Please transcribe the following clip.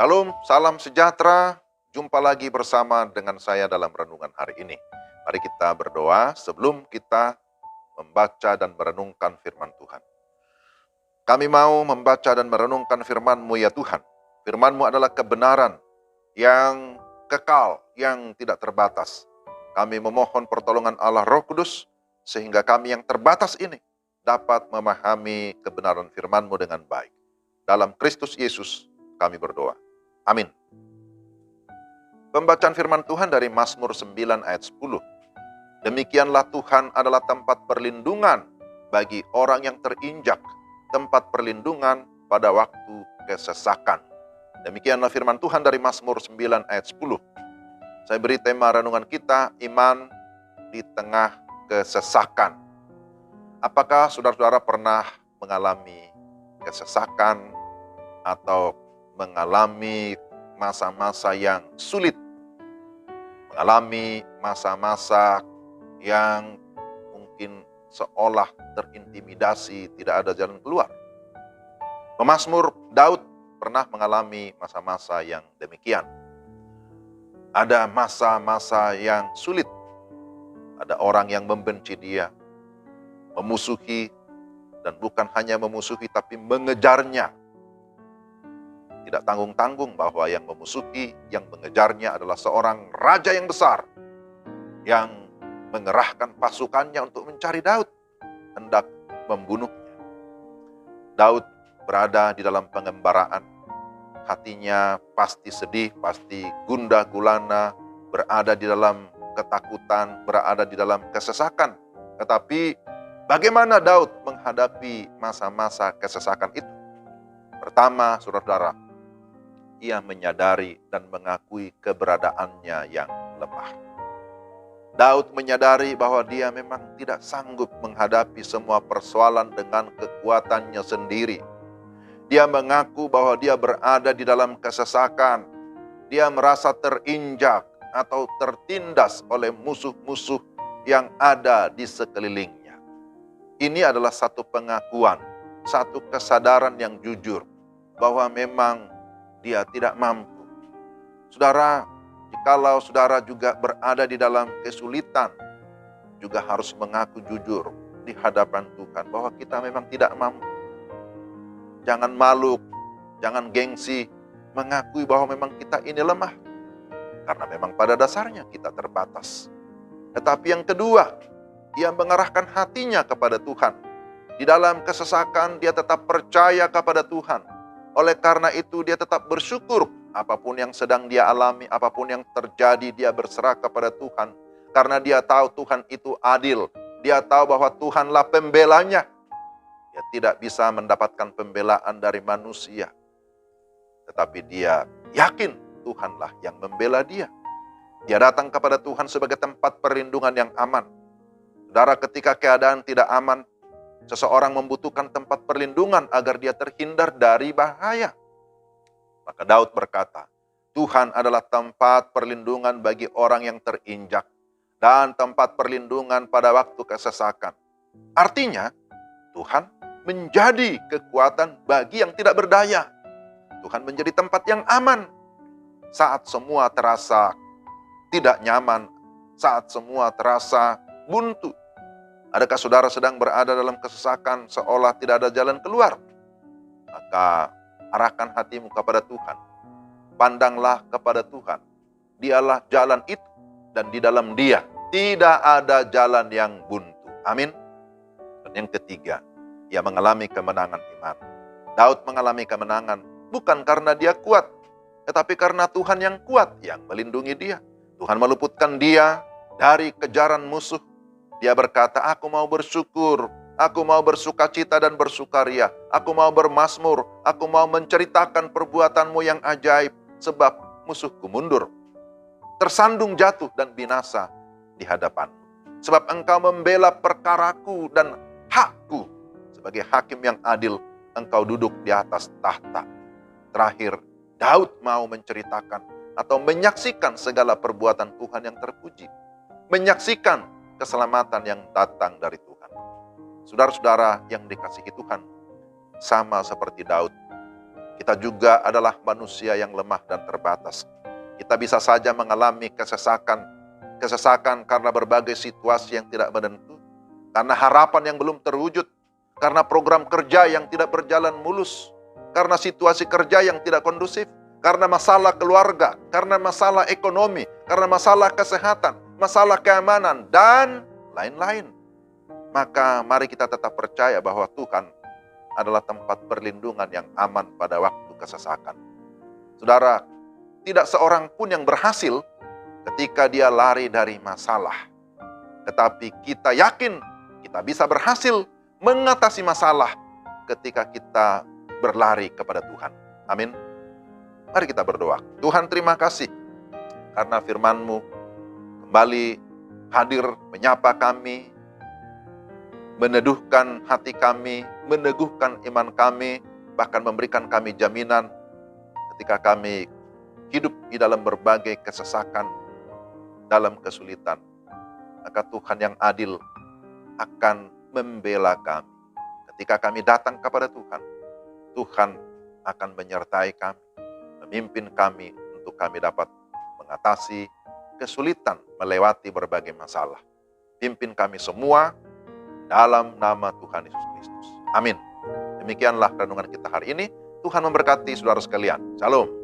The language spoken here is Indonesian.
Shalom, salam sejahtera. Jumpa lagi bersama dengan saya dalam renungan hari ini. Mari kita berdoa sebelum kita membaca dan merenungkan firman Tuhan. Kami mau membaca dan merenungkan firman-Mu ya Tuhan. Firman-Mu adalah kebenaran yang kekal, yang tidak terbatas. Kami memohon pertolongan Allah Roh Kudus, sehingga kami yang terbatas ini dapat memahami kebenaran firman-Mu dengan baik. Dalam Kristus Yesus kami berdoa. Amin. Pembacaan firman Tuhan dari Mazmur 9 ayat 10. Demikianlah Tuhan adalah tempat perlindungan bagi orang yang terinjak, tempat perlindungan pada waktu kesesakan. Demikianlah firman Tuhan dari Mazmur 9 ayat 10. Saya beri tema renungan kita, iman di tengah kesesakan. Apakah saudara-saudara pernah mengalami kesesakan atau mengalami masa-masa yang sulit, mengalami masa-masa yang mungkin seolah terintimidasi, tidak ada jalan keluar? Pemazmur Daud pernah mengalami masa-masa yang demikian. Ada masa-masa yang sulit, ada orang yang membenci dia, memusuhi, dan bukan hanya memusuhi tapi mengejarnya. Tidak tanggung-tanggung bahwa yang memusuhi, yang mengejarnya adalah seorang raja yang besar yang mengerahkan pasukannya untuk mencari Daud, hendak membunuhnya. Daud berada di dalam pengembaraan, hatinya pasti sedih, pasti gundah gulana, berada di dalam ketakutan, berada di dalam kesesakan. Tetapi bagaimana Daud menghadapi masa-masa kesesakan itu? Pertama, saudara-saudara, ia menyadari dan mengakui keberadaannya yang lemah. Daud menyadari bahwa dia memang tidak sanggup menghadapi semua persoalan dengan kekuatannya sendiri. Dia mengaku bahwa dia berada di dalam kesesakan. Dia merasa terinjak atau tertindas oleh musuh-musuh yang ada di sekelilingnya. Ini adalah satu pengakuan, satu kesadaran yang jujur bahwa memang dia tidak mampu. Saudara, jikalau saudara juga berada di dalam kesulitan, juga harus mengaku jujur di hadapan Tuhan bahwa kita memang tidak mampu. Jangan malu, jangan gengsi, mengakui bahwa memang kita ini lemah. Karena memang pada dasarnya kita terbatas. Tetapi yang kedua, dia mengarahkan hatinya kepada Tuhan. Di dalam kesesakan dia tetap percaya kepada Tuhan. Oleh karena itu dia tetap bersyukur apapun yang sedang dia alami, apapun yang terjadi, dia berserah kepada Tuhan. Karena dia tahu Tuhan itu adil. Dia tahu bahwa Tuhanlah pembelanya. Dia tidak bisa mendapatkan pembelaan dari manusia. Tetapi dia yakin Tuhanlah yang membela dia. Dia datang kepada Tuhan sebagai tempat perlindungan yang aman. Saudara, ketika keadaan tidak aman, seseorang membutuhkan tempat perlindungan agar dia terhindar dari bahaya. Maka Daud berkata, Tuhan adalah tempat perlindungan bagi orang yang terinjak dan tempat perlindungan pada waktu kesesakan. Artinya, Tuhan menjadi kekuatan bagi yang tidak berdaya. Tuhan menjadi tempat yang aman saat semua terasa tidak nyaman, saat semua terasa buntu. Adakah saudara sedang berada dalam kesesakan seolah tidak ada jalan keluar? Maka arahkan hatimu kepada Tuhan. Pandanglah kepada Tuhan. Dialah jalan itu dan di dalam Dia tidak ada jalan yang buntu. Amin. Dan yang ketiga, ia mengalami kemenangan iman. Daud mengalami kemenangan bukan karena dia kuat, tetapi karena Tuhan yang kuat yang melindungi dia. Tuhan meluputkan dia dari kejaran musuh. Dia berkata, aku mau bersyukur, aku mau bersukacita dan bersukaria, aku mau bermazmur, aku mau menceritakan perbuatanmu yang ajaib, sebab musuhku mundur, tersandung jatuh dan binasa di hadapanmu. Sebab engkau membela perkaraku dan hakku, sebagai hakim yang adil, engkau duduk di atas tahta. Terakhir, Daud mau menceritakan atau menyaksikan segala perbuatan Tuhan yang terpuji. Menyaksikan keselamatan yang datang dari Tuhan. Saudara-saudara yang dikasihi Tuhan, sama seperti Daud, Kita juga adalah manusia yang lemah dan terbatas. Kita bisa saja mengalami kesesakan karena berbagai situasi yang tidak menentu, karena harapan yang belum terwujud, karena program kerja yang tidak berjalan mulus, karena situasi kerja yang tidak kondusif, karena masalah keluarga, karena masalah ekonomi, karena masalah kesehatan, masalah keamanan, dan lain-lain. Maka mari kita tetap percaya bahwa Tuhan adalah tempat perlindungan yang aman pada waktu kesesakan. Saudara, tidak seorang pun yang berhasil ketika dia lari dari masalah. Tetapi kita yakin kita bisa berhasil mengatasi masalah ketika kita berlari kepada Tuhan. Amin. Mari kita berdoa. Tuhan, terima kasih karena firman-Mu kembali hadir menyapa kami, meneduhkan hati kami, meneguhkan iman kami, bahkan memberikan kami jaminan ketika kami hidup di dalam berbagai kesesakan, dalam kesulitan. Maka Tuhan yang adil akan membela kami. Ketika kami datang kepada Tuhan, Tuhan akan menyertai kami, memimpin kami untuk kami dapat mengatasi kesulitan melewati berbagai masalah. Pimpin kami semua dalam nama Tuhan Yesus Kristus. Amin. Demikianlah renungan kita hari ini. Tuhan memberkati saudara sekalian. Shalom.